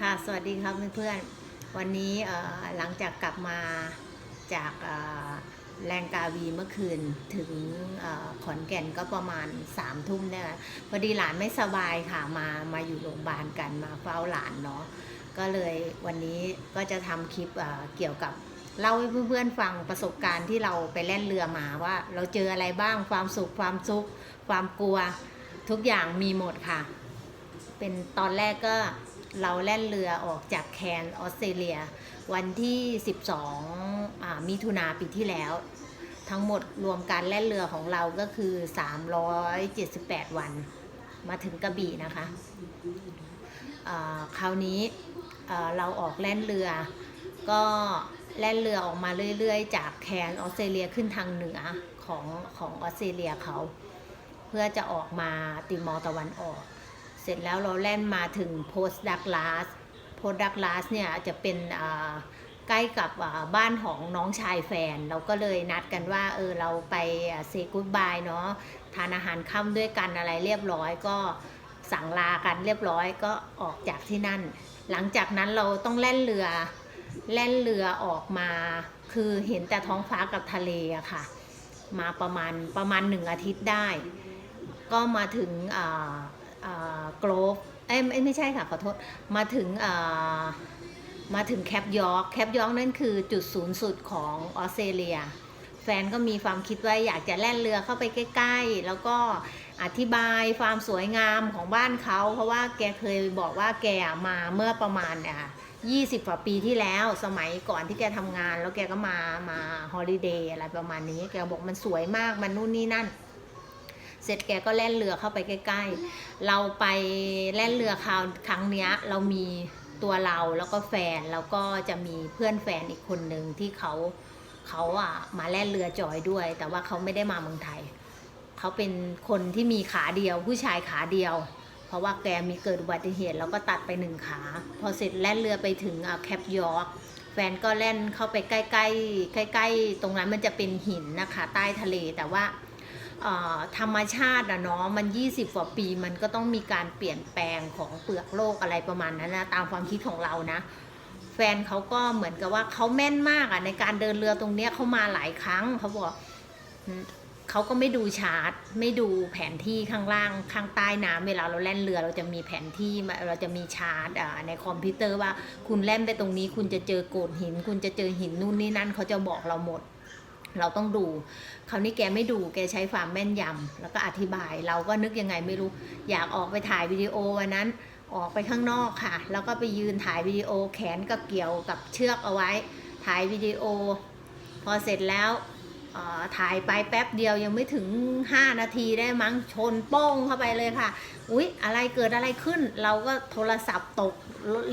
ค่ะสวัสดีครับเพื่อนๆวันนี้หลังจากกลับมาจากแรงกาวีเมื่อคืนถึงขอนแก่นก็ประมาณ3 ทุ่มเนี่ยพอดีหลานไม่สบายค่ะมาอยู่โรงพยาบาลกันมาเฝ้าหลานเนาะก็เลยวันนี้ก็จะทำคลิปเกี่ยวกับเล่าให้เพื่อนๆฟังประสบการณ์ที่เราไปแล่นเรือมาว่าเราเจออะไรบ้างความสุขความทุกข์ความกลัวทุกอย่างมีหมดค่ะเป็นตอนแรกก็เราแล่นเรือออกจากแคนออสเตรเลียวันที่12มิถุนาปีที่แล้วทั้งหมดรวมการแล่นเรือของเราก็คือ378วันมาถึงกระบี่นะคะคราวนี้เราออกแล่นเรือก็แล่นเรือออกมาเรื่อยๆจากแคนออสเตรเลียขึ้นทางเหนือของออสเตรเลียเขาเพื่อจะออกมาติมอร์ตะวันออกเสร็จแล้วเราแล่นมาถึงโพสต์ดักลาสเนี่ยจะเป็นใกล้กับบ้านของน้องชายแฟนเราก็เลยนัดกันว่าเราไปเซกู๊ดบายเนาะทานอาหารค่ำด้วยกันอะไรเรียบร้อยก็สั่งลากันเรียบร้อยก็ออกจากที่นั่นหลังจากนั้นเราต้องแล่นเรือออกมาคือเห็นแต่ท้องฟ้ากับทะเลอะค่ะมาประมาณ1 อาทิตย์ได้ก็มาถึงโกลฟไม่ใช่ค่ะขอโทษมาถึงแคปยอร์กนั่นคือจุดศูนย์สุดของออสเตรเลียแฟนก็มีความคิดว่าอยากจะแล่นเรือเข้าไปใกล้ๆแล้วก็อธิบายความสวยงามของบ้านเขาเพราะว่าแกเคยบอกว่าแกมาเมื่อประมาณ20 กว่าปีที่แล้วสมัยก่อนที่แกทำงานแล้วแกก็มาฮอลิเดย์อะไรประมาณนี้แกบอกมันสวยมากมันนู่นนี่นั่นเสร็จแกก็แล่นเรือเข้าไปใกล้ๆเราไปแล่นเรือครั้งเนี้ยเรามีตัวเราแล้วก็แฟนแล้วก็จะมีเพื่อนแฟนอีกคนหนึ่งที่เขามาแล่นเรือจอยด้วยแต่ว่าเขาไม่ได้มาเมืองไทยเขาเป็นคนที่มีขาเดียวผู้ชายขาเดียวเพราะว่าแกมีเกิดอุบัติเหตุแล้วก็ตัดไป1 ขาพอเสร็จแล่นเรือไปถึงแคปยอร์กแฟนก็แล่นเข้าไปใกล้ตรงนั้นมันจะเป็นหินนะคะใต้ทะเลแต่ว่าธรรมชาติเนาะมัน20 กว่าปีมันก็ต้องมีการเปลี่ยนแปลงของเปลือกโลกอะไรประมาณนั้นนะตามความคิดของเรานะแฟนเขาก็เหมือนกับว่าเขาแม่นมากในการเดินเรือตรงเนี้ยเขามาหลายครั้งเขาบอกเขาก็ไม่ดูชาร์ตไม่ดูแผนที่ข้างล่างข้างใต้น้ำเวลาเราแล่นเรือเราจะมีแผนที่เราจะมีชาร์ตในคอมพิวเตอร์ว่าคุณแล่นไปตรงนี้คุณจะเจอโขดหินคุณจะเจอหินนู่นนี่นั่นเขาจะบอกเราหมดเราต้องดูคราวนี้แกไม่ดูแกใช้ความแม่นยำแล้วก็อธิบายเราก็นึกยังไงไม่รู้อยากออกไปถ่ายวิดีโอวันนั้นออกไปข้างนอกค่ะแล้วก็ไปยืนถ่ายวิดีโอแขนก็เกี่ยวกับเชือกเอาไว้ถ่ายวิดีโอพอเสร็จแล้วถ่ายไปแป๊บเดียวยังไม่ถึง5 นาทีได้มั้งชนโป้งเข้าไปเลยค่ะอุ๊ยอะไรเกิดอะไรขึ้นเราก็โทรศัพท์ตก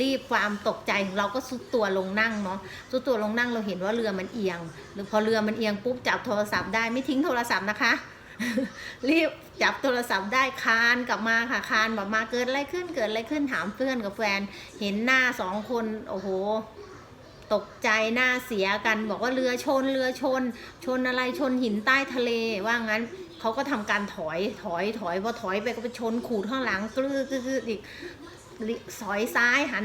รีบความตกใจเราก็ซุดตัวลงนั่งเนาะซุดตัวลงนั่งเราเห็นว่าเรือมันเอียงหรือพอเรือมันเอียงปุ๊บจับโทรศัพท์ได้ไม่ทิ้งโทรศัพท์นะคะ รีบจับโทรศัพท์ได้คานกลับมาค่ะคานแบบมาเกิดอะไรขึ้นถามเพื่อนกับแฟนเห็นหน้า2 คนโอ้โหตกใจหน้าเสียกันบอกว่าเรือชนอะไรชนหินใต้ทะเลว่างั้นเขาก็ทำการถอยพอถอยไปก็ไปชนขูดข้างหลังกลืออีกสอยซ้ายหั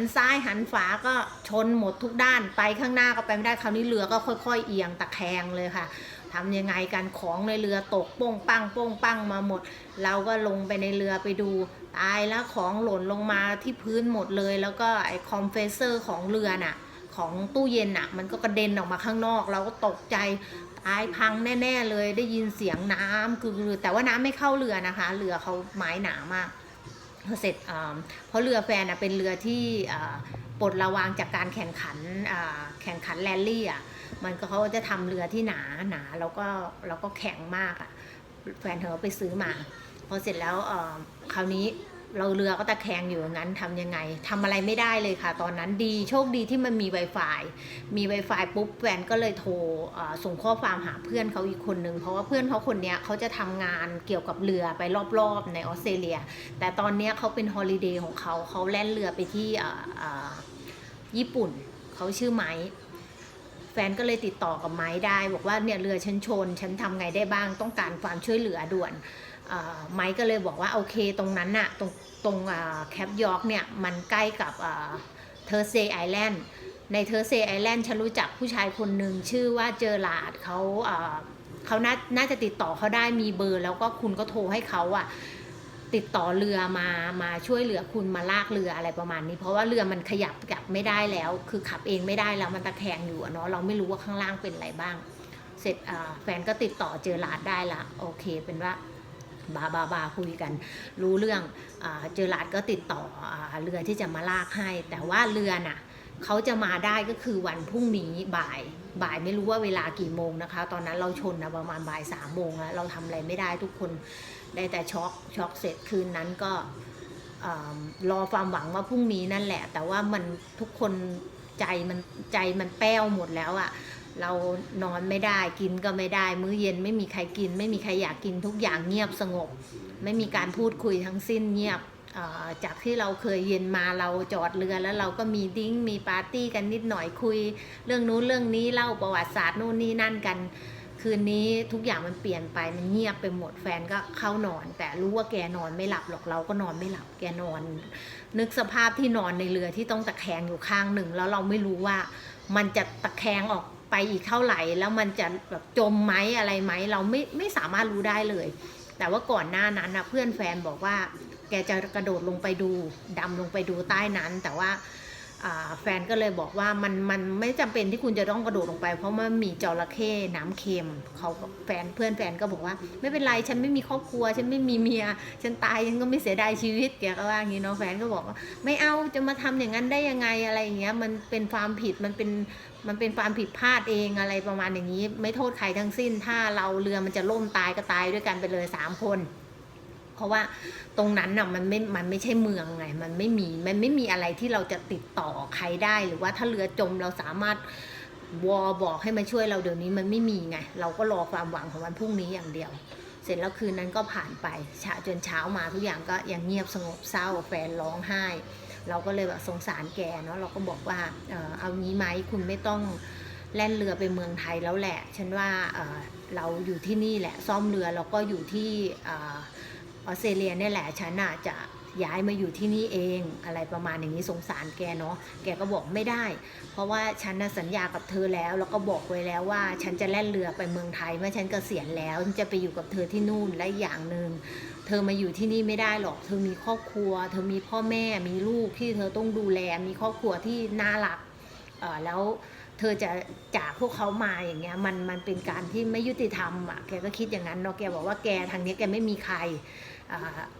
นฝาก็ชนหมดทุกด้านไปข้างหน้าก็ไปไม่ได้คราวนี้เรือก็ค่อยๆเอียงตะแคงเลยค่ะทำยังไงกันของในเรือตกโป้งปังมาหมดเราก็ลงไปในเรือไปดูตายแล้วของหล่นลงมาที่พื้นหมดเลยแล้วก็ไอ้คอมเพรสเซอร์ของเรือน่ะของตู้เย็นน่ะมันก็กระเด็นออกมาข้างนอกเราก็ตกใจตายพังแน่ๆเลยได้ยินเสียงน้ำคือแต่ว่าน้ำไม่เข้าเรือนะคะเรือเขาไม้หนามากพอเสร็จเพราะเรือแฟนเป็นเรือที่ปลดระวางจากการแข่งขันแรลลี่มันก็เขาจะทำเรือที่หนาแล้วก็แข็งมากแฟนเธอไปซื้อมาพอเสร็จแล้วคราวนี้เราเรือก็ตะแคงอยู่อย่างนั้นทำยังไงทำอะไรไม่ได้เลยค่ะตอนนั้นโชคดีที่มันมี Wi-Fi ปุ๊บแฟนก็เลยโทรส่งข้อความหาเพื่อนเขาอีกคนนึงเพราะว่าเพื่อนเขาคนนี้เขาจะทำงานเกี่ยวกับเรือไปรอบๆในออสเตรเลียแต่ตอนนี้เขาเป็นฮอลิเดย์ของเขาแล่นเรือไปที่ญี่ปุ่นเขาชื่อไม้แฟนก็เลยติดต่อกับไม้ได้บอกว่าเนี่ยเรือฉันทำไงได้บ้างต้องการความช่วยเหลือด่วนไม้ก็เลยบอกว่าโอเคตรงนั้นน่ะตรงแคปยอร์กเนี่ยมันใกล้กับ เทอร์เซย์ไอแลนด์ในเทอร์เซย์ไอแลนด์ฉันรู้จักผู้ชายคนหนึ่งชื่อว่าเจอราร์ดเขาน่าจะติดต่อเขาได้มีเบอร์แล้วก็คุณก็โทรให้เขาติดต่อเรือมาช่วยเหลือคุณมาลากเรืออะไรประมาณนี้เพราะว่าเรือมันขยับกลับไม่ได้แล้วคือขับเองไม่ได้แล้วมันตะแคงอยู่เนาะเราไม่รู้ว่าข้างล่างเป็นอะไรบ้างเสร็จแฟนก็ติดต่อเจอราร์ดได้ละโอเคเป็นว่าบาคุยกันรู้เรื่องเจอราร์ดก็ติดต่อเรือที่จะมาลากให้แต่ว่าเรือน่ะเขาจะมาได้ก็คือวันพรุ่งนี้บ่ายไม่รู้ว่าเวลากี่โมงนะคะตอนนั้นเราชนนะประมาณบ่าย3 โมงแล้วเราทำอะไรไม่ได้ทุกคนได้แต่ช็อกเสร็จคืนนั้นก็รอความหวังว่าพรุ่งนี้นั่นแหละแต่ว่ามันทุกคนใจมันแป้วหมดแล้วเรานอนไม่ได้กินก็ไม่ได้มื้อเย็นไม่มีใครกินไม่มีใครอยากกินทุกอย่างเงียบสงบไม่มีการพูดคุยทั้งสิ้นเงียบจากที่เราเคยเย็นมาเราจอดเรือแล้วเราก็มีดิ้งมีปาร์ตี้กันนิดหน่อยคุยเรื่องนู้นเรื่องนี้เล่าประวัติศาสตร์นู่นนี่นั่นกันคืนนี้ทุกอย่างมันเปลี่ยนไปมันเงียบไปหมดแฟนก็เข้านอนแต่รู้ว่าแกนอนไม่หลับหรอกเราก็นอนไม่หลับแกนอนนึกสภาพที่นอนในเรือที่ต้องตะแคงอยู่ข้างหนึ่งแล้วเราไม่รู้ว่ามันจะตะแคงออกไปอีกเท่าไหร่แล้วมันจะแบบจมไหมอะไรไหมเราไม่สามารถรู้ได้เลยแต่ว่าก่อนหน้านั้นเพื่อนแฟนบอกว่าแกจะกระโดดลงไปดูดำลงไปดูใต้นั้นแต่ว่าแฟนก็เลยบอกว่ามันไม่จำเป็นที่คุณจะต้องกระโดดลงไปเพราะมันมีจระเข้น้ำเค็มเขาเพื่อนแฟนก็บอกว่าไม่เป็นไรฉันไม่มีครอบครัวฉันไม่มีเมียฉันตายฉันก็ไม่เสียดายชีวิตแกก็ว่าอย่างนี้เนาะแฟนก็บอกว่าไม่เอาจะมาทำอย่างนั้นได้ยังไงอะไรอย่างเงี้ยมันเป็นความผิดมันเป็นความผิดพลาดเองอะไรประมาณอย่างนี้ไม่โทษใครทั้งสิ้นถ้าเราเรือมันจะล่มตายก็ตายด้วยกันไปเลย3 คนเพราะว่าตรงนั้นมันไม่ใช่เมืองไงมันไม่มีอะไรที่เราจะติดต่อใครได้หรือว่าถ้าเรือจมเราสามารถบอกให้มาช่วยเราเดี๋ยวนี้มันไม่มีไงเราก็รอความหวังของวันพรุ่งนี้อย่างเดียวเสร็จแล้วคืนนั้นก็ผ่านไปจนเช้ามาทุกอย่างก็ยังเงียบสงบเศร้าแฟนร้องไห้เราก็เลยแบบสงสารแกเนาะเราก็บอกว่าเอางี้ไหมคุณไม่ต้องแล่นเรือไปเมืองไทยแล้วแหละฉันว่าเราอยู่ที่นี่แหละซ่อมเรือเราก็อยู่ที่ออสเตรเลียนี่แหละฉันจะย้ายมาอยู่ที่นี่เองอะไรประมาณอย่างนี้สงสารแกเนาะแกก็บอกไม่ได้เพราะว่าฉันสัญญากับเธอแล้วก็บอกไว้แล้วว่าฉันจะแล่นเรือไปเมืองไทยเมื่อฉันเกษียณแล้วฉันจะไปอยู่กับเธอที่นู่นและอย่างหนึ่งเธอมาอยู่ที่นี่ไม่ได้หรอกเธอมีครอบครัวเธอมีพ่อแม่มีลูกที่เธอต้องดูแลมีครอบครัวที่น่ารักแล้วเธอจะจากพวกเขามาอย่างเงี้ยมันเป็นการที่ไม่ยุติธรรมแกก็คิดอย่างนั้นเนาะแกบอกว่าแกทางนี้แกไม่มีใคร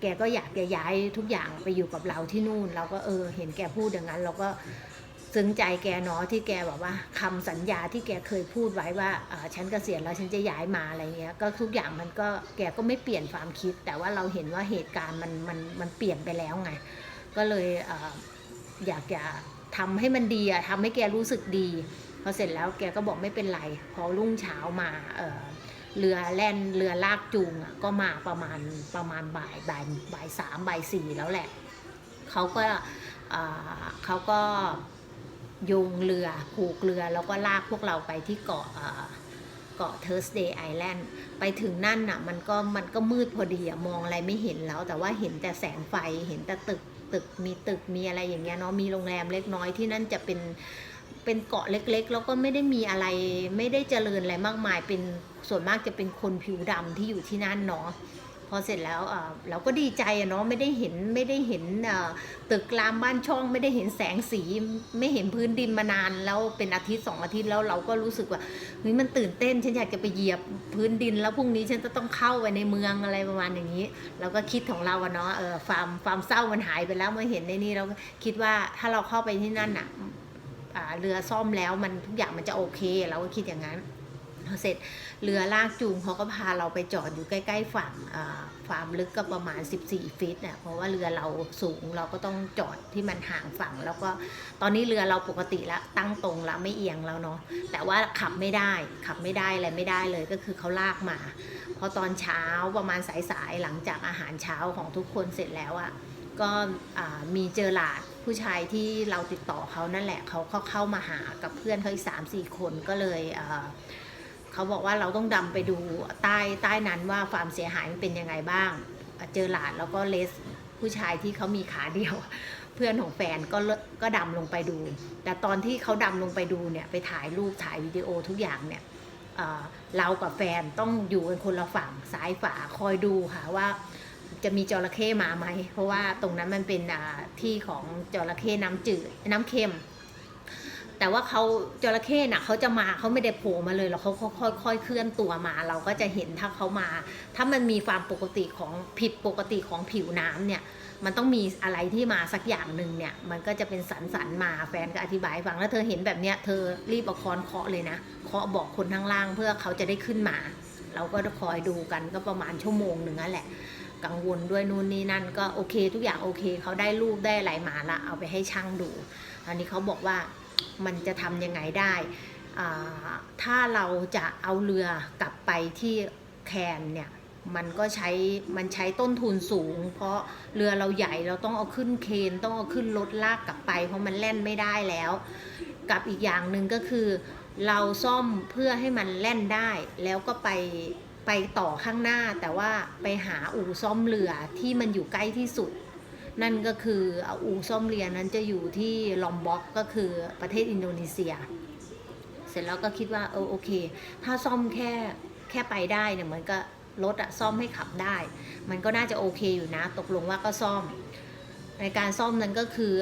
แกก็อยากจะย้ายทุกอย่างไปอยู่กับเราที่นู่นเราก็เห็นแกพูดอย่างนั้นเราก็ซึ้งใจแกเนาะที่แกบอกว่าคำสัญญาที่แกเคยพูดไว้ว่าฉันเกษียณแล้วฉันจะย้ายมาอะไรเงี้ยก็ทุกอย่างมันก็แกก็ไม่เปลี่ยนความคิดแต่ว่าเราเห็นว่าเหตุการณ์มันเปลี่ยนไปแล้วไงก็เลยอยากจะทำให้มันดีทำให้แกรู้สึกดีพอเสร็จแล้วแกก็บอกไม่เป็นไรพอรุ่งเช้ามาเรือแล่นเรือลากจูงก็มาประมาณบ่าย3บ่าย4แล้วแหละเขาก็โยงเรือผูกเรือแล้วก็ลากพวกเราไปที่เกาะเทอร์สเดย์ไอแลนด์ไปถึงนั่นมันก็มืดพอดีมองอะไรไม่เห็นแล้วแต่ว่าเห็นแต่แสงไฟเห็นแต่ตึกมีอะไรอย่างเงี้ยเนาะมีโรงแรมเล็กน้อยที่นั่นจะเป็นเกาะเล็กๆแล้วก็ไม่ได้มีอะไรไม่ได้เจริญอะไรมากมายเป็นส่วนมากจะเป็นคนผิวดำที่อยู่ที่นั่นเนาะพอเสร็จแล้วเราก็ดีใจเนาะไม่ได้เห็นตึกรามบ้านช่องไม่ได้เห็นแสงสีไม่เห็นพื้นดินมานานแล้วเป็นอาทิตย์2 อาทิตย์แล้วเราก็รู้สึกว่าเฮ้ยมันตื่นเต้นฉันอยากจะไปเหยียบพื้นดินแล้วพรุ่งนี้ฉันจะต้องเข้าไปในเมืองอะไรประมาณอย่างนี้เราก็คิดของเราเนาะความเศร้ามันหายไปแล้วเมื่อเห็นในนี้เราคิดว่าถ้าเราเข้าไปที่นั่นเรือซ่อมแล้วมันทุกอย่างมันจะโอเคเราก็คิดอย่างนั้นพอเสร็จเรือลากจูงเขาก็พาเราไปจอดอยู่ใกล้ๆฝั่งความลึกก็ประมาณ14 ฟิตเพราะว่าเรือเราสูงเราก็ต้องจอดที่มันห่างฝั่งแล้วก็ตอนนี้เรือเราปกติแล้วตั้งตรงแล้วไม่เอียงแล้วเนาะแต่ว่าขับไม่ได้อะไรไม่ได้เลยก็คือเขาลากมาพอตอนเช้าประมาณสายๆหลังจากอาหารเช้าของทุกคนเสร็จแล้วก็มีเจอหลาดผู้ชายที่เราติดต่อเขานั่นแหละเขาเข้ามาหากับเพื่อนเขาอีก3-4 คนก็เลยเขาบอกว่าเราต้องดำไปดูใต้นั้นว่าความเสียหายมันเป็นยังไงบ้างเจอหลาดแล้วก็เลสผู้ชายที่เขามีขาเดียว เพื่อนของแฟนก็ดำลงไปดู แต่ตอนที่เขาดำลงไปดูเนี่ยไปถ่ายรูปถ่ายวิดีโอทุกอย่างเนี่ยเรากับแฟนต้องอยู่กันคนละฝั่งซ้ายฝาคอยดูค่ะว่าจะมีจระเข้มาไหมเพราะว่าตรงนั้นมันเป็นที่ของจระเข้น้ำจืดน้ำเค็มแต่ว่าเขาจระเข้น่ะเขาจะมาเขาไม่ได้โผล่มาเลยหรอกเขาค่อยๆเคลื่อนตัวมาเราก็จะเห็นถ้าเขามาถ้ามันมีความปกติของผิดปกติของผิวน้ำเนี่ยมันต้องมีอะไรที่มาสักอย่างหนึ่งเนี่ยมันก็จะเป็นสันมาแฟนก็อธิบายฟังแล้วเธอเห็นแบบเนี้ยเธอรีบเอาค้อนเคาะเลยนะเคาะบอกคนข้างล่างเพื่อเขาจะได้ขึ้นมาเราก็คอยดูกันก็ประมาณชั่วโมงหนึ่งนั่นแหละกังวลด้วยนู่นนี่นั่นก็โอเคทุกอย่างโอเคเขาได้รูปได้อะไรมาละเอาไปให้ช่างดูอันนี้เขาบอกว่ามันจะทำยังไงได้ถ้าเราจะเอาเรือกลับไปที่แคนเนี่ยมันใช้ต้นทุนสูงเพราะเรือเราใหญ่เราต้องเอาขึ้นเครนต้องเอาขึ้นรถลากกลับไปเพราะมันแล่นไม่ได้แล้วกับอีกอย่างหนึ่งก็คือเราซ่อมเพื่อให้มันแล่นได้แล้วก็ไปต่อข้างหน้าแต่ว่าไปหาอู่ซ่อมเรือที่มันอยู่ใกล้ที่สุดนั่นก็คืออู่ซ่อมเรือนั้นจะอยู่ที่ลอมบ็อกก็คือประเทศอินโดนีเซียเสร็จแล้วก็คิดว่าโอเคถ้าซ่อมแค่ไปได้เนี่ยเหมือนกับรถซ่อมให้ขับได้มันก็น่าจะโอเคอยู่นะตกลงว่าก็ซ่อมในการซ่อมนั้นก็คือ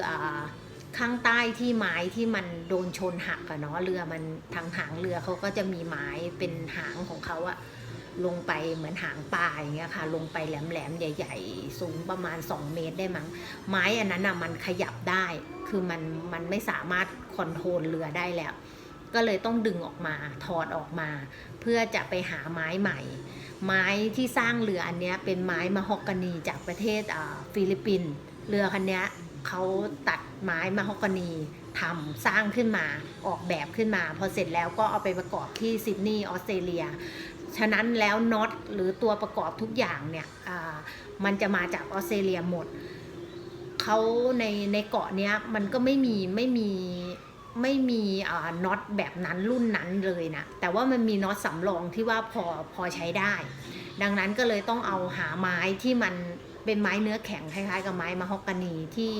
ข้างใต้ที่ไม้ที่มันโดนชนหักอะเนาะเรือมันทางหางเรือเขาก็จะมีไม้เป็นหางของเขาอะลงไปเหมือนหางปลาอย่างเงี้ยค่ะลงไปแหลมๆใหญ่ๆสูงประมาณ2 เมตรได้มั้งไม้อันนั้นอะมันขยับได้คือมันไม่สามารถคอนโทรลเรือได้แล้วก็เลยต้องดึงออกมาถอดออกมาเพื่อจะไปหาไม้ใหม่ไม้ที่สร้างเรืออันนี้เป็นไม้มะฮอกกานีจากประเทศฟิลิปปินส์เรือคันนี้เขาตัดไม้มะฮอกกานีทำสร้างขึ้นมาออกแบบขึ้นมาพอเสร็จแล้วก็เอาไปประกอบที่ซิดนีย์ออสเตรเลียฉะนั้นแล้วน็อตหรือตัวประกอบทุกอย่างเนี่ยมันจะมาจากออสเตรเลียหมดเขาในเกาะเนี้ยมันก็ไม่มีน็อตแบบนั้นรุ่นนั้นเลยนะแต่ว่ามันมีน็อตสำรองที่ว่าพอใช้ได้ดังนั้นก็เลยต้องเอาหาไม้ที่มันเป็นไม้เนื้อแข็งคล้ายๆกับไม้มะฮอกกานีที่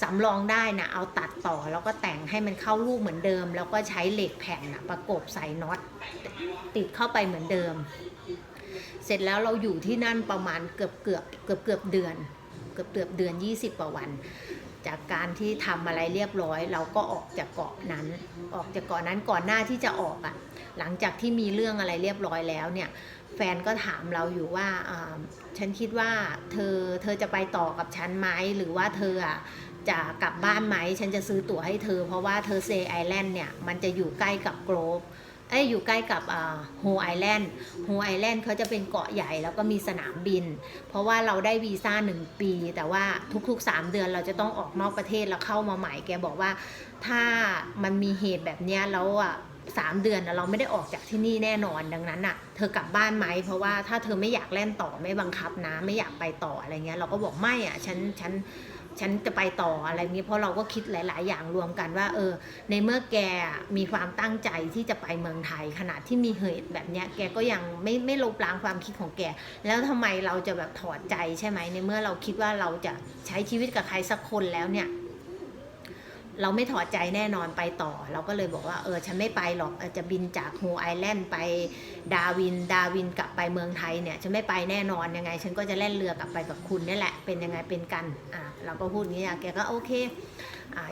สำรองได้นะเอาตัดต่อแล้วก็แต่งให้มันเข้ารูปเหมือนเดิมแล้วก็ใช้เหล็กแผ่นนะประกบใส่น็อตติดเข้าไปเหมือนเดิมเสร็จแล้วเราอยู่ที่นั่นประมาณเกือบเดือน20 กว่าวันจากการที่ทำอะไรเรียบร้อยเราก็ออกจากเกาะนั้นก่อนหน้าที่จะออกหลังจากที่มีเรื่องอะไรเรียบร้อยแล้วเนี่ยแฟนก็ถามเราอยู่ว่าฉันคิดว่าเธอจะไปต่อกับฉันไหมหรือว่าเธอจะกลับบ้านไหมฉันจะซื้อตั๋วให้เธอเพราะว่าเธอเซไอแลนด์เนี่ยมันจะอยู่ใกล้กับโกลบอยู่ใกล้กับโฮไอแลนด์เขาจะเป็นเกาะใหญ่แล้วก็มีสนามบินเพราะว่าเราได้วีซ่า1 ปีแต่ว่าทุกๆ3 เดือนเราจะต้องออกนอกประเทศแล้วเข้ามาใหม่แกบอกว่าถ้ามันมีเหตุแบบนี้แล้ว3 เดือนเราไม่ได้ออกจากที่นี่แน่นอนดังนั้นเธอกลับบ้านไหมเพราะว่าถ้าเธอไม่อยากเล่นต่อไม่บังคับนะไม่อยากไปต่ออะไรเงี้ยเราก็บอกไม่ฉันจะไปต่ออะไรนี้เพราะเราก็คิดหลายๆอย่างรวมกันว่าในเมื่อแกมีความตั้งใจที่จะไปเมืองไทยขนาดที่มีเหตุแบบเนี้ยแกก็ยังไม่ลบล้างความคิดของแกแล้วทำไมเราจะแบบถอดใจใช่ไหมในเมื่อเราคิดว่าเราจะใช้ชีวิตกับใครสักคนแล้วเนี่ยเราไม่ถอดใจแน่นอนไปต่อเราก็เลยบอกว่าฉันไม่ไปหรอกจะบินจากโฮไอแลนด์ไปดาวินกลับไปเมืองไทยเนี่ยฉันไม่ไปแน่นอนยังไงฉันก็จะแล่นเรือกลับไปกับคุณนี่แหละเป็นยังไงเป็นกันเราก็พูดงี้แกก็โอเค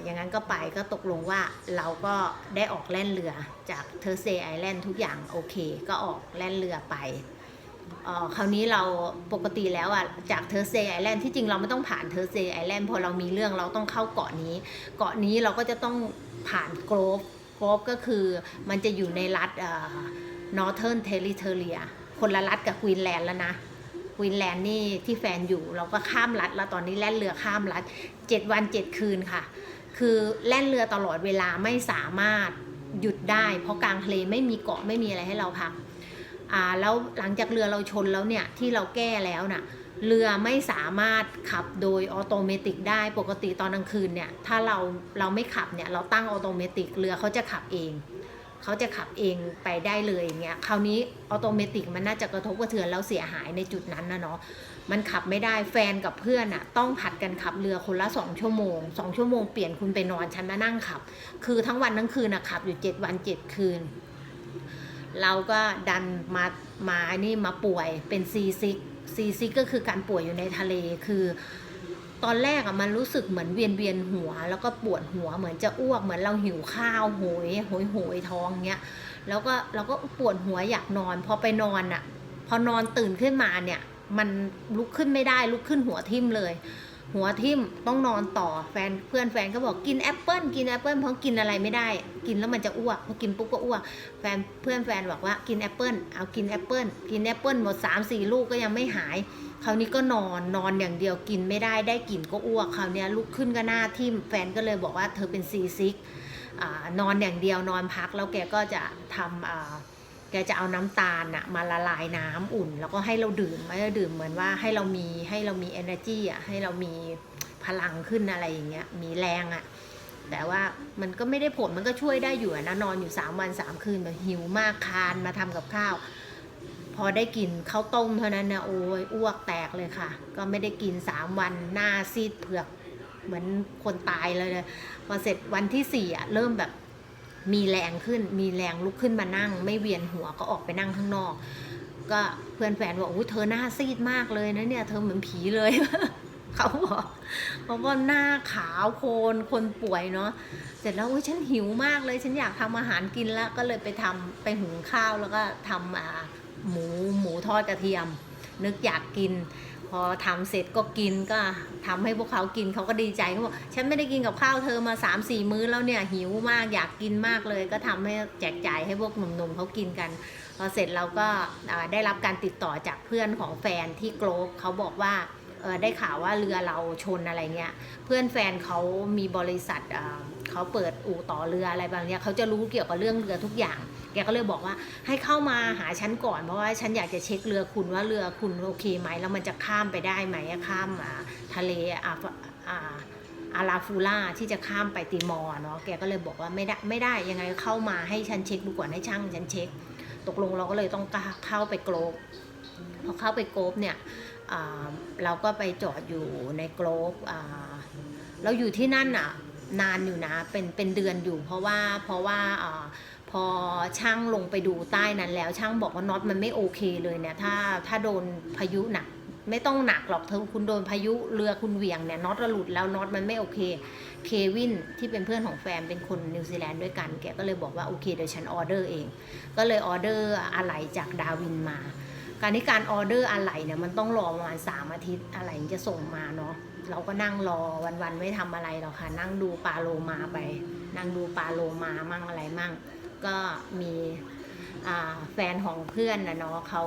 อย่างนั้นก็ไปก็ตกลงว่าเราก็ได้ออกแล่นเรือจากเทอร์เซไอแลนด์ทุกอย่างโอเคก็ออกแล่นเรือไปคราวนี้เราปกติแล้วจากเทอร์เซไอแลนด์ที่จริงเราไม่ต้องผ่านเทอร์เซไอแลนด์พอเรามีเรื่องเราต้องเข้าเกาะนี้เราก็จะต้องผ่านโกลบก็คือมันจะอยู่ในรัฐNorthern Territory คนละรัฐกับควีนแลนด์แล้วนะควีนแลนด์นี่ที่แฟนอยู่เราก็ข้ามรัฐแล้วตอนนี้แล่นเรือข้ามรัฐ7 วัน 7 คืนค่ะคือแล่นเรือตลอดเวลาไม่สามารถหยุดได้เพราะกลางทะเลไม่มีเกาะไม่มีอะไรให้เราพักแล้วหลังจากเรือเราชนแล้วเนี่ยที่เราแก้แล้วน่ะเรือไม่สามารถขับโดยออโตเมติกได้ปกติตอนกลางคืนเนี่ยถ้าเราไม่ขับเนี่ยเราตั้งออโตเมติกเรือเขาจะขับเอง เขาจะขับเองไปได้เลยอย่างเงี้ยคราวนี้ออโตเมติกมันน่าจะกระทบกระเทือนแล้วเสียหายในจุดนั้นนะเนาะมันขับไม่ได้แฟนกับเพื่อนอะต้องผัดกันขับเรือคนละ2 ชั่วโมง2 ชั่วโมงเปลี่ยนคุณไปนอนฉันมานั่งขับคือทั้งวันทั้งคืนอะขับอยู่7 วัน 7 คืนเราก็ดันมานี่มาป่วยเป็นซีซิกก็คือการป่วยอยู่ในทะเลคือตอนแรกอะมันรู้สึกเหมือนเวียนหัวแล้วก็ปวดหัวเหมือนจะอ้วกเหมือนเราหิวข้าวโหยท้องเงี้ยแล้วก็เราก็ปวดหัวอยากนอนพอไปนอนอะพอนอนตื่นขึ้นมาเนี่ยมันลุกขึ้นไม่ได้ลุกขึ้นหัวทิ่มเลยหัวทิ่มต้องนอนต่อเพื่อนแฟนก็บอกกินแอปเปิ้ลเพราะกินอะไรไม่ได้กินแล้วมันจะอ้วกพอกินปุ๊บก็อ้วกเพื่อนแฟนบอกว่ากินแอปเปิ้ลเอากินแอปเปิ้ลหมด3-4 ลูกก็ยังไม่หายคราวนี้ก็นอนอย่างเดียวกินไม่ได้กลิ่นก็อ้วกคราวนี้ลุกขึ้นก็หน้าทิ่มแฟนก็เลยบอกว่าเธอเป็นซีซิกนอนอย่างเดียวนอนพักแล้วแกก็จะทำแกจะเอาน้ำตาลมาละลายน้ำอุ่นแล้วก็ให้เราดื่มเหมือนว่าให้เรามี energy ให้เรามีพลังขึ้นอะไรอย่างเงี้ยมีแรงแต่ว่ามันก็ไม่ได้ผลมันก็ช่วยได้อยู่นะนอนอยู่3 วัน 3 คืนแบบหิวมากคานมาทำกับข้าวพอได้กินข้าวต้มเท่านั้นนะโอ้ยอ้วกแตกเลยค่ะก็ไม่ได้กิน3 วันหน้าซีดเผือกเหมือนคนตายเลยพอเสร็จวันที่4เริ่มแบบมีแรงขึ้นมีแรงลุกขึ้นมานั่งไม่เวียนหัวก็ออกไปนั่งข้างนอกก็เพื่อนแฟนบอกโอ้เธอหน้าซีดมากเลยนะเนี่ยเธอเหมือนผีเลย เขาบอกเพราะว่าหน้าขาวคนป่วยเนาะเสร็จแล้วฉันหิวมากเลยฉันอยากทำอาหารกินแล้วก็เลยไปหุงข้าวแล้วก็ทำหมูทอดกระเทียมนึกอยากกินพอทำเสร็จก็กินก็ทำให้พวกเขากินเขาก็ดีใจเขาบอกฉันไม่ได้กินกับข้าวเธอมา 3-4 มื้อแล้วเนี่ยหิวมากอยากกินมากเลยก็ทำให้แจกจ่ายให้พวกหนุ่มๆเขากินกันพอเสร็จเราก็ได้รับการติดต่อจากเพื่อนของแฟนที่โกลบเขาบอกว่าได้ข่าวว่าเรือเราชนอะไรเงี้ยเพื่อนแฟนเขามีบริษัทเขาเปิดอู่ต่อเรืออะไรบางอย่างเขาจะรู้เกี่ยวกับเรื่องเรือทุกอย่างแกก็เลยบอกว่าให้เข้ามาหาฉันก่อนเพราะว่าฉันอยากจะเช็คเรือคุณว่าเรือคุณโอเคไหมแล้วมันจะข้ามไปได้ไหมข้ามทะเลอาราฟูล่าที่จะข้ามไปติมอร์เนาะแกก็เลยบอกว่าไม่ได้ยังไงเข้ามาให้ฉันเช็คดูก่อนให้ช่างฉันเช็คตกลงเราก็เลยต้องเข้าไปโกลบพอเข้าไปโกลบเนี่ยเราก็ไปจอดอยู่ในโกลบเราอยู่ที่นั่นนานอยู่นะเป็นเดือนอยู่เพราะว่าพอช่างลงไปดูใต้นั้นแล้วช่างบอกว่าน็อตมันไม่โอเคเลยเนี่ยถ้าโดนพายุหนักไม่ต้องหนักหรอกถ้าคุณโดนพายุเรือคุณเหวี่ยงเนี่ยน็อตหลุดแล้วน็อตมันไม่โอเคเควินที่เป็นเพื่อนของแฟนเป็นคนนิวซีแลนด์ด้วยกันแกก็เลยบอกว่าโอเคเดี๋ยวฉันออเดอร์เองก็เลยออเดอร์อะไหล่จากดาวินมาการออเดอร์อะไหล่เนี่ยมันต้องรอประมาณ3 อาทิตย์อะไหล่จะส่งมาเนาะเราก็นั่งรอวันไม่ทำอะไรหรอกค่ะนั่งดูปลาโลมาไปนั่งดูปลาโลมามั่งอะไรมั่งก็มีแฟนของเพื่อนเนาะเขา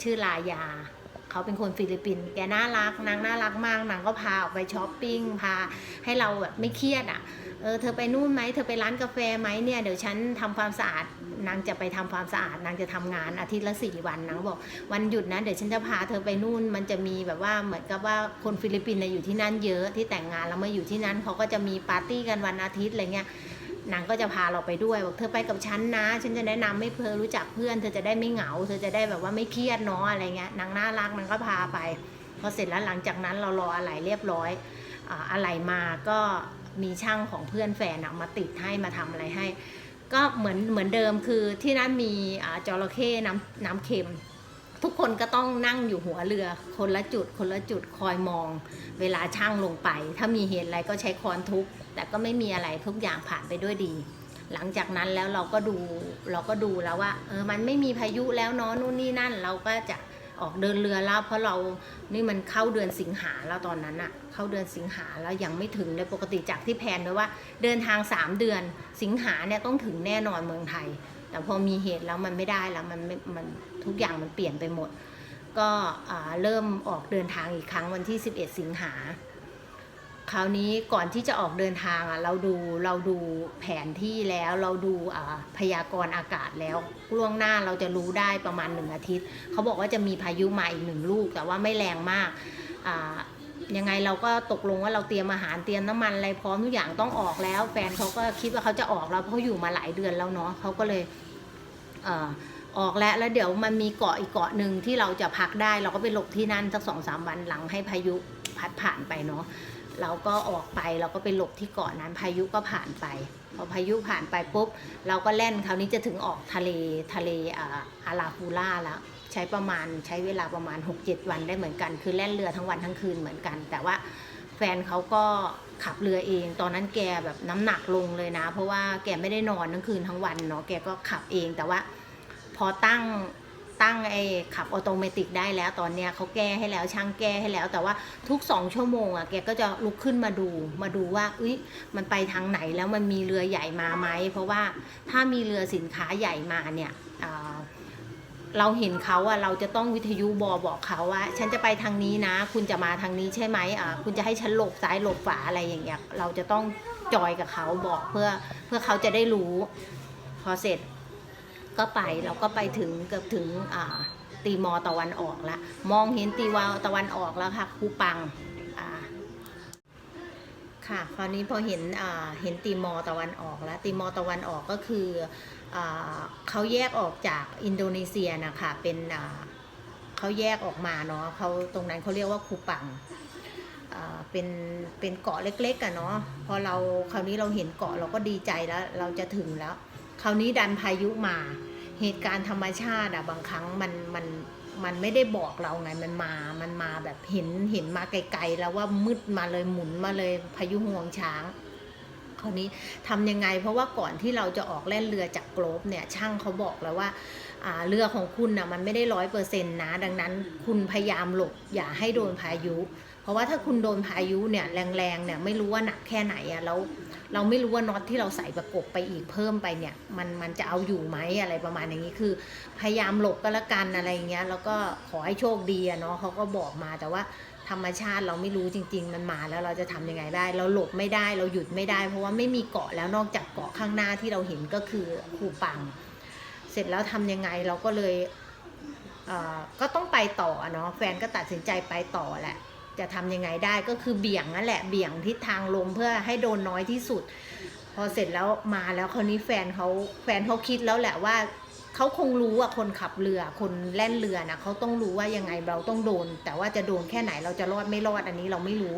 ชื่อลายาเขาเป็นคนฟิลิปปินส์แกน่ารักนางน่ารักมากนางก็พาออกไปช้อปปิ้งพาให้เราแบบไม่เครียดเธอไปนู่นไหมเธอไปร้านกาแฟไหมเนี่ยเดี๋ยวฉันทำความสะอาดนางจะไปทำความสะอาดนางจะทำงานอาทิตย์ละ4 วันนางบอกวันหยุดนะเดี๋ยวฉันจะพาเธอไปนู่นมันจะมีแบบว่าเหมือนกับว่าคนฟิลิปปินส์อยู่ที่นั่นเยอะที่แต่งงานแล้วมาอยู่ที่นั่นเขาก็จะมีปาร์ตี้กันวันอาทิตย์อะไรเงี้ยนางก็จะพาเราไปด้วยบอกเธอไปกับฉันนะฉันจะแนะนำให้เธอรู้จักเพื่อนเธอจะได้ไม่เหงาเธอจะได้แบบว่าไม่เครียดเนาะอะไรเงี้ยนางน่ารักนางก็พาไปพอเสร็จแล้วหลังจากนั้นเรารออะไหล่เรียบร้อยอะไหล่มาก็มีช่างของเพื่อนแฟนมาติดให้มาทำอะไรให้ก็เหมือนเดิมคือที่นั่นมีจระเข้น้ำเค็มทุกคนก็ต้องนั่งอยู่หัวเรือคนละจุดคอยมองเวลาช่างลงไปถ้ามีเหตุอะไรก็ใช้ค้อนทุบแต่ก็ไม่มีอะไรทุกอย่างผ่านไปด้วยดีหลังจากนั้นแล้วเราก็ดูแล้วว่ามันไม่มีพายุแล้วเนาะนู่นนี่นั่นเราก็จะออกเดินเรือแล้วเพราะเรานี่มันเข้าเดือนสิงหาแล้วตอนนั้นเข้าเดือนสิงหาแล้วยังไม่ถึงเลยปกติจากที่แพลนไว้ว่าเดินทาง3 เดือนสิงหาเนี่ยต้องถึงแน่นอนเมืองไทยแต่พอมีเหตุแล้วมันไม่ได้แล้วมันทุกอย่างมันเปลี่ยนไปหมดก็เริ่มออกเดินทางอีกครั้งวันที่11 สิงหาคราวนี้ก่อนที่จะออกเดินทางเราดูแผนที่แล้วเราดูพยากรณ์อากาศแล้วล่วงหน้าเราจะรู้ได้ประมาณ1 อาทิตย์เขาบอกว่าจะมีพายุมาอีก1 ลูกแต่ว่าไม่แรงมาก ยังไงเราก็ตกลงว่าเราเตรียมอาหารเตรียมน้ำมันอะไรพร้อมทุกอย่างต้องออกแล้วแฟนเขาก็คิดว่าเขาจะออกแล้วเพราะเขาอยู่มาหลายเดือนแล้วเนาะเขาก็เลยออกแล้วเดี๋ยวมันมีเกาะอีกเกาะหนึ่งที่เราจะพักได้เราก็ไปหลบที่นั่นสัก2-3 วันหลังให้พายุพัดผ่านไปเนาะเราก็ออกไปเราก็ไปหลบที่เกาะนั้นพายุก็ผ่านไปพอพายุผ่านไปปุ๊บเราก็แล่นคราวนี้จะถึงออกทะเลอาราฟูล่าแล้วใช้เวลาประมาณ 6-7 วันได้เหมือนกันคือแล่นเรือทั้งวันทั้งคืนเหมือนกันแต่ว่าแฟนเขาก็ขับเรือเองตอนนั้นแกแบบน้ำหนักลงเลยนะเพราะว่าแกไม่ได้นอนทั้งคืนทั้งวันเนาะแกก็ขับเองแต่ว่าพอตั้งไอ้ขับออโตเมติกได้แล้วตอนเนี้ยเขาแก้ให้แล้วช่างแก้ให้แล้วแต่ว่าทุก2 ชั่วโมงแกก็จะลุกขึ้นมาดูว่ามันไปทางไหนแล้วมันมีเรือใหญ่มาไหมเพราะว่าถ้ามีเรือสินค้าใหญ่มาเนี่ยเราเห็นเขาเราจะต้องวิทยุบอกเขาว่าฉันจะไปทางนี้นะคุณจะมาทางนี้ใช่ไหมคุณจะให้ฉันหลบซ้ายหลบขวาอะไรอย่างเงี้ยเราจะต้องจอยกับเขาบอกเพื่อเขาจะได้รู้พอเสร็จก็เราก็ไปถึงเกือบถึงตีมอตะวันออกแล้วมองเห็นตีวาตะวันออกแล้วค่ะคูปังค่ะคราวนี้พอเห็นตีมอตะวันออกแล้วตีมอตะวันออกก็คือเขาแยกออกจากอินโดนีเซียนะคะเป็นเขาแยกออกมาเนาะเขาตรงนั้นเขาเรียกว่าคูปังเป็นเกาะเล็กๆเนาะพอคราวนี้เราเห็นเกาะเราก็ดีใจแล้วเราจะถึงแล้วคราวนี้ดันพายุมาเหตุการณ์ธรรมชาติบางครั้งมันไม่ได้บอกเราไงมันมาแบบเห็นมาไกลๆแล้วว่ามืดมาเลยหมุนมาเลยพายุงวงช้างคราวนี้ทำยังไงเพราะว่าก่อนที่เราจะออกแล่นเรือจากโกลบเนี่ยช่างเขาบอกแล้วว่าเรือของคุณมันไม่ได้100%นะดังนั้นคุณพยายามหลบอย่าให้โดนพายุเพราะว่าถ้าคุณโดนพายุเนี่ยแรงๆเนี่ยไม่รู้ว่าหนักแค่ไหนแล้วเราไม่รู้ว่าน็อตที่เราใส่ประกบไปอีกเพิ่มไปเนี่ยมันจะเอาอยู่ไหมอะไรประมาณอย่างนี้คือพยายามหลบก็แล้วกันอะไรเงี้ยแล้วก็ขอให้โชคดีเนาะเขาก็บอกมาแต่ว่าธรรมชาติเราไม่รู้จริงๆมันมาแล้วเราจะทำยังไงได้เราหลบไม่ได้เราหยุดไม่ได้เพราะว่าไม่มีเกาะแล้วนอกจากเกาะข้างหน้าที่เราเห็นก็คือคูปังเสร็จแล้วทำยังไงเราก็เลยก็ต้องไปต่อเนาะแฟนก็ตัดสินใจไปต่อแหละจะทำยังไงได้ก็คือเบี่ยงนั่นแหละเบี่ยงทิศทางลมเพื่อให้โดนน้อยที่สุดพอเสร็จแล้วมาแล้วคราวนี้แฟนเขาคิดแล้วแหละว่าเขาคงรู้ว่าคนขับเรือคนแล่นเรือนะเขาต้องรู้ว่ายังไงเราต้องโดนแต่ว่าจะโดนแค่ไหนเราจะรอดไม่รอดอันนี้เราไม่รู้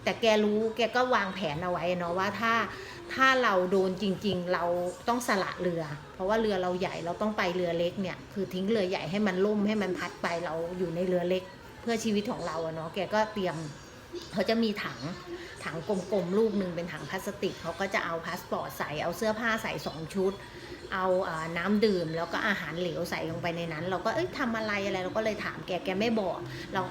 แต่แกรู้แกก็วางแผนเอาไว้เนาะว่าถ้าเราโดนจริงๆเราต้องสละเรือเพราะว่าเรือเราใหญ่เราต้องไปเรือเล็กเนี่ยคือทิ้งเรือใหญ่ให้มันล่มให้มันพัดไปเราอยู่ในเรือเล็กเพื่อชีวิตของเราเนาะแกก็เตรียมเขาจะมีถังกลมๆลูกหนึ่งเป็นถังพลาสติกเขาก็จะเอาพาสปอร์ตใส่เอาเสื้อผ้าใส่2 ชุดเอาน้ำดื่มแล้วก็อาหารเหลวใส่ลงไปในนั้นเราก็ทำอะไรเราก็เลยถามแกไม่บอก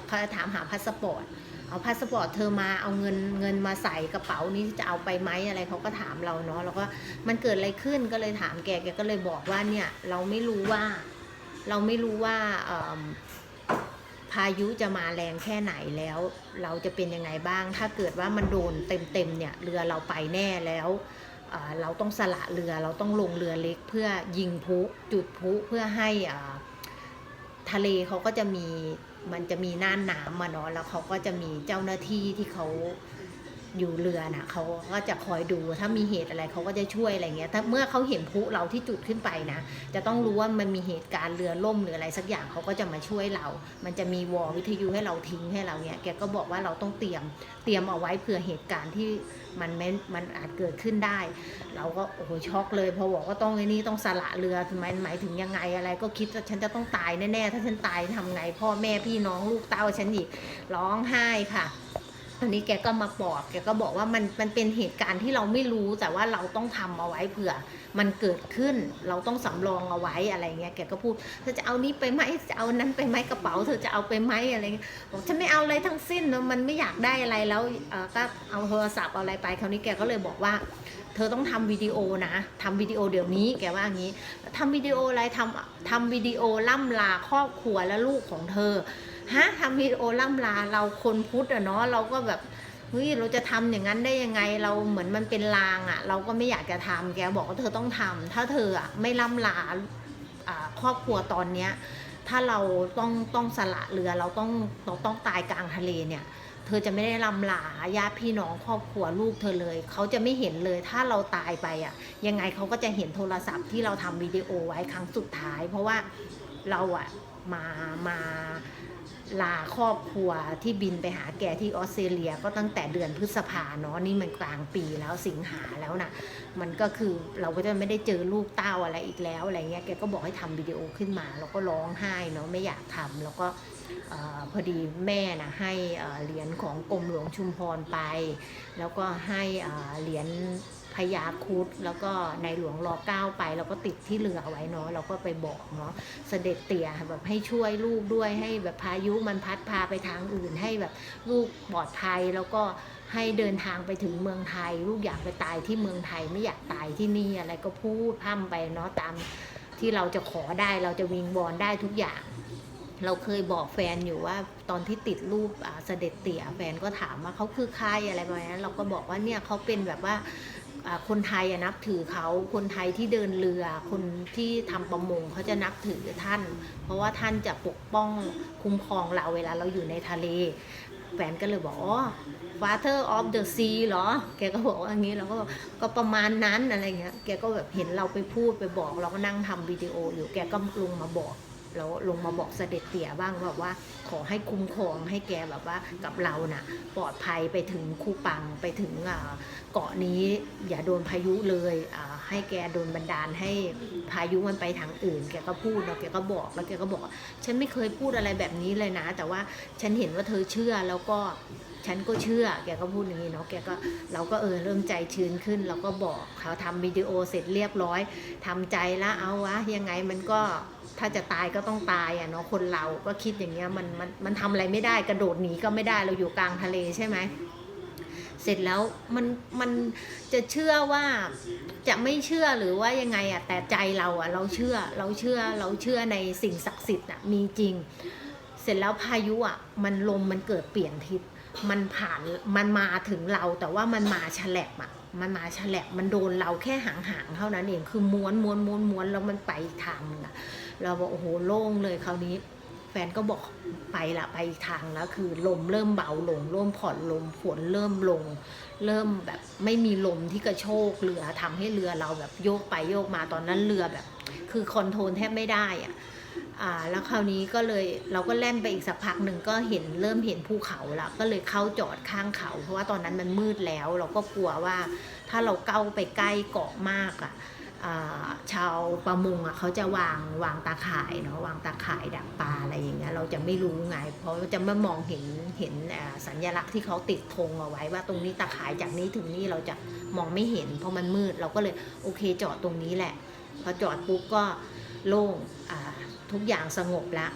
เขาถามหาพาสปอร์ตเอาพาสปอร์ตเธอมาเอาเงินมาใส่กระเป๋านี้จะเอาไปไหมอะไรเขาก็ถามเราเนาะแล้วก็มันเกิดอะไรขึ้นก็เลยถามแกก็เลยบอกว่าเนี่ยเราไม่รู้ว่าพายุจะมาแรงแค่ไหนแล้วเราจะเป็นยังไงบ้างถ้าเกิดว่ามันโดนเต็มเนี่ยเรือเราไปแน่แล้วเราต้องสละเรือเราต้องลงเรือเล็กเพื่อยิงพลุจุดพลุเพื่อให้ทะเลเขาก็จะมีน่านน้ำเนาะแล้วเขาก็จะมีเจ้าหน้าที่ที่เขาอยู่เรือนะเขาก็จะคอยดูถ้ามีเหตุอะไรเขาก็จะช่วยอะไรเงี้ยถ้าเมื่อเขาเห็นพลุเราที่จุดขึ้นไปนะจะต้องรู้ว่ามันมีเหตุการณ์เรือล่มหรืออะไรสักอย่างเขาก็จะมาช่วยเรามันจะมีวอลวิทยุให้เราทิ้งให้เราเนี่ยแกก็บอกว่าเราต้องเตรียมเอาไว้เผื่อเหตุการณ์ที่มันอาจเกิดขึ้นได้เราก็โอ้โหช็อกเลยพอบอกว่าต้องสละเรือหมายถึงยังไงอะไรก็คิดว่าฉันจะต้องตายแน่ๆถ้าฉันตายทำไงพ่อแม่พี่น้องลูกเต้าฉันอีกร้องไห้ค่ะตอนนี้แกก็มาปลอบแกก็บอกว่ามันเป็นเหตุการณ์ที่เราไม่รู้แต่ว่าเราต้องทำเอาไว้เผื่อมันเกิดขึ้นเราต้องสำรองเอาไว้อะไรเงี้ยแกก็พูดเธอจะเอานี้ไปไหมจะเอานั้นไปไหมกระเป๋าเธอจะเอาไปไหมอะไรเงี้ยบอกฉันไม่เอาอะไรทั้งสิ้นมันไม่อยากได้อะไรแล้วก็เอาโทรศัพท์เอาอะไรไปคราวนี้แกก็เลยบอกว่าเธอต้องทำวิดีโอนะทำวิดีโอเดี๋ยวนี้แกว่าอย่างนี้ทำวิดีโออะไรทำวิดีโอล่ำลาครอบครัวและลูกของเธอทำวิดีโอล่ำลาเราคนพุทธเนาะเราก็แบบเฮ้ยเราจะทำอย่างนั้นได้ยังไงเราเหมือนมันเป็นลางเราก็ไม่อยากจะทำแกบอกว่าเธอต้องทำถ้าเธอไม่ล่ำลาครอบครัวตอนเนี้ยถ้าเราต้องสละเรือเราต้องตายกลางทะเลเนี่ย เธอจะไม่ได้ลำลาญาติพี่น้องครอบครัวลูกเธอเลยเขาจะไม่เห็นเลยถ้าเราตายไปอ่ะยังไงเขาก็จะเห็นโทรศัพท์ที่เราทำวิดีโอไว้ครั้งสุดท้ายเพราะว่าเราอ่ะมาลาครอบครัวที่บินไปหาแกที่ออสเตรเลียก็ตั้งแต่เดือนพฤษภาเนาะนี่มันกลางปีแล้วสิงหาแล้วนะมันก็คือเราก็จะไม่ได้เจอลูกเต้าอะไรอีกแล้วอะไรเงี้ยแกก็บอกให้ทำวิดีโอขึ้นมาเราก็ร้องไห้เนาะไม่อยากทำแล้วก็พอดีแม่นะให้เหรียญของกรมหลวงชุมพรไปแล้วก็ให้เหรียญพญาครุฑแล้วก็ในหลวงร.9ไปแล้วก็ติดที่เรือไว้เนาะเราก็ไปบอกเนาะเสด็จเตี่ยแบบให้ช่วยลูกด้วยให้แบบพายุมันพัดพาไปทางอื่นให้แบบลูกปลอดภัยแล้วก็ให้เดินทางไปถึงเมืองไทยลูกอยากไปตายที่เมืองไทยไม่อยากตายที่นี่อะไรก็พูดพร่ำไปเนาะตามที่เราจะขอได้เราจะวิงวอนได้ทุกอย่างเราเคยบอกแฟนอยู่ว่าตอนที่ติดรูปเสด็จเตี่ยแฟนก็ถามว่าเขาคือใครอะไรประมาณนั้นเราก็บอกว่าเนี่ยเขาเป็นแบบว่าคนไทยนับถือเขาคนไทยที่เดินเรือคนที่ทำประมงเขาจะนับถือท่านเพราะว่าท่านจะปกป้องคุ้มครองเราเวลาเราอยู่ในทะเลแฟนก็เลยบอกอ๋อ Father of the Sea เหรอแกก็บอกว่าอย่างนี้เราก็ประมาณนั้นอะไรเงี้ยแกก็แบบเห็นเราไปพูดไปบอกเราก็นั่งทำวิดีโออยู่แกก็ลงมาบอกแล้วลงมาบอกเสด็จเตี่ยบ้างแบบว่าขอให้คุ้มครองให้แกแบบว่ากับเราน่ะปลอดภัยไปถึงคูปังไปถึงเกาะนี้อย่าโดนพายุเลยให้แกโดนบันดาลให้พายุมันไปทางอื่นแกก็พูดแล้วแกก็บอกแล้วแกก็บอกฉันไม่เคยพูดอะไรแบบนี้เลยนะแต่ว่าฉันเห็นว่าเธอเชื่อแล้วก็ฉันก็เชื่อแกก็พูดอย่างนี้เนาะแกก็เราก็เริ่มใจชื้นขึ้นเราก็บอกเขาทำวิดีโอเสร็จเรียบร้อยทำใจแล้วเอาวะยังไงมันก็ถ้าจะตายก็ต้องตายอ่ะเนาะคนเราก็คิดอย่างเงี้ยมันทำอะไรไม่ได้กระโดดหนีก็ไม่ได้เราอยู่กลางทะเลใช่ไหมเสร็จแล้วมันจะเชื่อว่าจะไม่เชื่อหรือว่ายังไงอ่ะแต่ใจเราอ่ะเราเชื่อในสิ่งศักดิ์สิทธิ์อ่ะมีจริงเสร็จแล้วพายุอ่ะมันลมมันเกิดเปลี่ยนทิศมันผ่านมันมาถึงเราแต่ว่ามันมาฉลับอ่ะมันมาฉลับมันโดนเราแค่หางๆเท่านั้นเองคือม้วนแล้วมันไปอีกทางนึงอ่ะเราบอกโอ้โหโล่งเลยคราวนี้แฟนก็บอกไปอีกทางแล้วคือลมเริ่มเบาลงเริ่มผ่อนลมฝนเริ่มลงเริ่มแบบไม่มีลมที่กระโชกเรือทำให้เรือเราแบบโยกไปโยกมาตอนนั้นเรือแบบคือคอนโทรลแทบไม่ได้อ่ะแล้วคราวนี้ก็เลยเราก็แล่นไปอีกสักพักหนึ่งก็เริ่มเห็นภูเขาละก็เลยเข้าจอดข้างเขาเพราะว่าตอนนั้นมันมืดแล้วเราก็กลัวว่าถ้าเราเข้าไปใกล้เกาะมากอ่ะชาวประมงอ่ะเขาจะวางตาข่ายเนาะวางตาข่ายดักปลาอะไรอย่างเงี้ยเราจะไม่รู้ไงเพราะจะไม่มองเห็นสัญลักษณ์ที่เขาติดธงเอาไว้ว่าตรงนี้ตาข่ายจากนี้ถึงนี้เราจะมองไม่เห็นเพราะมันมืดเราก็เลยโอเคจอดตรงนี้แหละพอจอดปุ๊บก็โล่งทุกอย่างสงบละ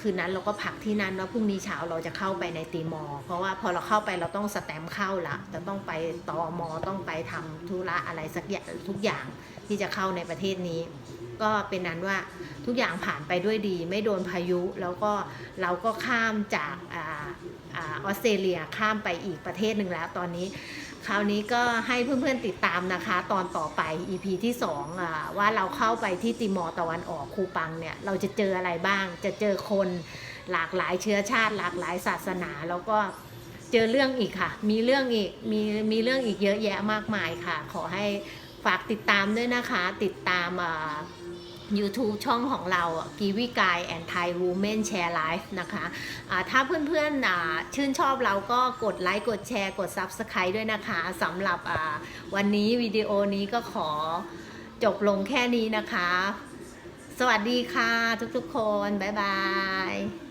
คืนนั้นเราก็พักที่นั่นว่าพรุ่งนี้เช้าเราจะเข้าไปในตีมอร์เพราะว่าพอเราเข้าไปเราต้องสแตมป์เข้าละจะต้องไปตม.ต้องไปทำธุระอะไรสักอย่างทุกอย่างที่จะเข้าในประเทศนี้ก็เป็นนั้นว่าทุกอย่างผ่านไปด้วยดีไม่โดนพายุแล้วก็เราก็ข้ามจากออสเตรเลียข้ามไปอีกประเทศหนึ่งแล้วตอนนี้คราวนี้ก็ให้เพื่อนๆติดตามนะคะตอนต่อไป EP ที่2ว่าเราเข้าไปที่ติมอร์ตะวันออกคูปังเนี่ยเราจะเจออะไรบ้างจะเจอคนหลากหลายเชื้อชาติหลากหลายศาสนาแล้วก็เจอเรื่องอีกค่ะมีเรื่องอีกมีเรื่องอีกเยอะแยะมากมายค่ะขอให้ฝากติดตามด้วยนะคะติดตามYouTube ช่องของเรากีวีกายแอนด์ไทยวูแมนแชร์ไลฟ์นะคะถ้าเพื่อนๆชื่นชอบเราก็กดไลค์กดแชร์กด Subscribe ด้วยนะคะสำหรับวันนี้วิดีโอนี้ก็ขอจบลงแค่นี้นะคะสวัสดีค่ะทุกๆคนบ๊ายบาย